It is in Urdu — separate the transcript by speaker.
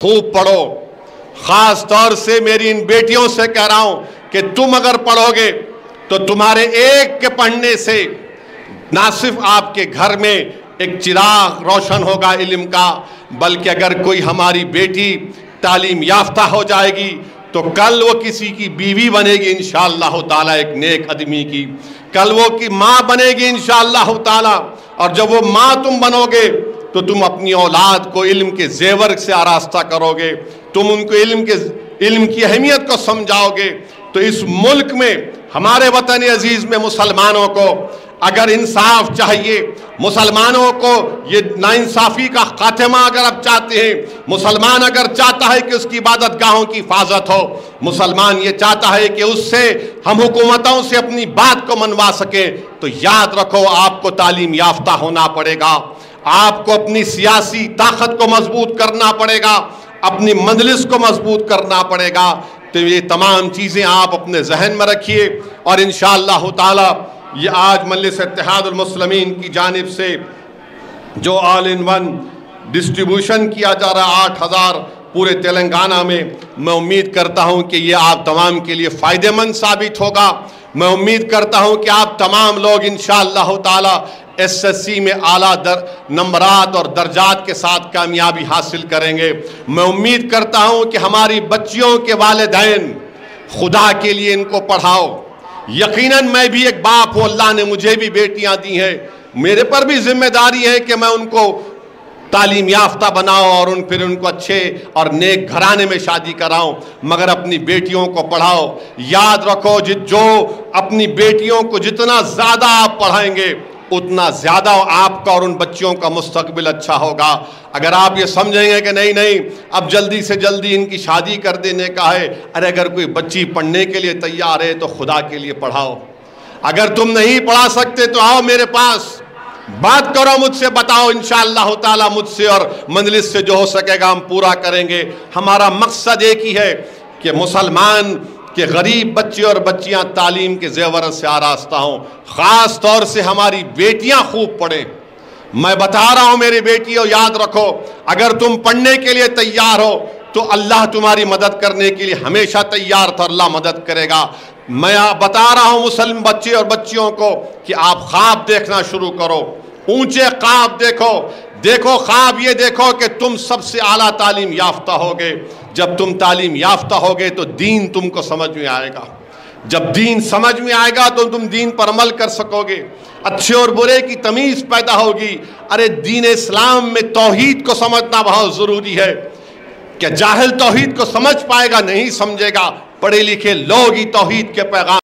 Speaker 1: خوب پڑھو. خاص طور سے میری ان بیٹیوں سے کہہ رہا ہوں کہ تم اگر پڑھو گے تو تمہارے ایک کے پڑھنے سے نہ صرف آپ کے گھر میں ایک چراغ روشن ہوگا علم کا، بلکہ اگر کوئی ہماری بیٹی تعلیم یافتہ ہو جائے گی تو کل وہ کسی کی بیوی بنے گی انشاءاللہ تعالیٰ، ایک نیک آدمی کی. کل وہ کی ماں بنے گی انشاءاللہ تعالیٰ. اور جب وہ ماں تم بنو گے تو تم اپنی اولاد کو علم کے زیور سے آراستہ کرو گے، تم ان کو علم کی اہمیت کو سمجھاؤ گے. تو اس ملک میں ہمارے وطن عزیز میں مسلمانوں کو اگر انصاف چاہیے، مسلمانوں کو یہ ناانصافی کا خاتمہ اگر آپ چاہتے ہیں، مسلمان اگر چاہتا ہے کہ اس کی عبادت گاہوں کی حفاظت ہو، مسلمان یہ چاہتا ہے کہ اس سے ہم حکومتوں سے اپنی بات کو منوا سکیں، تو یاد رکھو آپ کو تعلیم یافتہ ہونا پڑے گا. آپ کو اپنی سیاسی طاقت کو مضبوط کرنا پڑے گا، اپنی مجلس کو مضبوط کرنا پڑے گا. تو یہ تمام چیزیں آپ اپنے ذہن میں رکھیے. اور انشاءاللہ تعالی یہ آج مجلس اتحاد المسلمین کی جانب سے جو آل ان ون ڈسٹریبیوشن کیا جا رہا 8000 پورے تلنگانہ میں امید کرتا ہوں کہ یہ آپ تمام کے لیے فائدہ مند ثابت ہوگا. میں امید کرتا ہوں کہ آپ تمام لوگ انشاءاللہ تعالی SSC میں اعلیٰ نمبرات اور درجات کے ساتھ کامیابی حاصل کریں گے. میں امید کرتا ہوں کہ ہماری بچیوں کے والدین خدا کے لیے ان کو پڑھاؤ. یقیناً میں بھی ایک باپ ہوں، اللہ نے مجھے بھی بیٹیاں دی ہیں، میرے پر بھی ذمہ داری ہے کہ میں ان کو تعلیم یافتہ بناؤ اور پھر ان کو اچھے اور نیک گھرانے میں شادی کراؤں. مگر اپنی بیٹیوں کو پڑھاؤ. یاد رکھو جو اپنی بیٹیوں کو جتنا زیادہ آپ پڑھائیں گے اتنا زیادہ آپ کا اور ان بچیوں کا مستقبل اچھا ہوگا. اگر آپ یہ سمجھیں گے کہ نہیں اب جلدی سے جلدی ان کی شادی کر دینے کا ہے، اگر کوئی بچی پڑھنے کے لیے تیار ہے تو خدا کے لیے پڑھاؤ. اگر تم نہیں پڑھا سکتے تو آؤ میرے پاس، بات کرو مجھ سے، بتاؤ، انشاءاللہ تعالیٰ مجھ سے اور مجلس سے جو ہو سکے گا ہم پورا کریں گے. ہمارا مقصد ایک ہی ہے کہ مسلمان کہ غریب بچے اور بچیاں تعلیم کے زیورت سے آراستہ ہوں. خاص طور سے ہماری بیٹیاں خوب پڑھیں. میں بتا رہا ہوں میری بیٹیوں، یاد رکھو اگر تم پڑھنے کے لیے تیار ہو تو اللہ تمہاری مدد کرنے کے لیے ہمیشہ تیار تھا، اللہ مدد کرے گا. میں بتا رہا ہوں مسلم بچے اور بچیوں کو کہ آپ خواب دیکھنا شروع کرو، اونچے خواب دیکھو خواب یہ دیکھو کہ تم سب سے اعلیٰ تعلیم یافتہ ہوگے. جب تم تعلیم یافتہ ہوگے تو دین تم کو سمجھ میں آئے گا. جب دین سمجھ میں آئے گا تو تم دین پر عمل کر سکو گے، اچھے اور برے کی تمیز پیدا ہوگی. ارے دین اسلام میں توحید کو سمجھنا بہت ضروری ہے. کہ جاہل توحید کو سمجھ پائے گا؟ نہیں سمجھے گا. پڑھے لکھے لوگ ہی توحید کے پیغام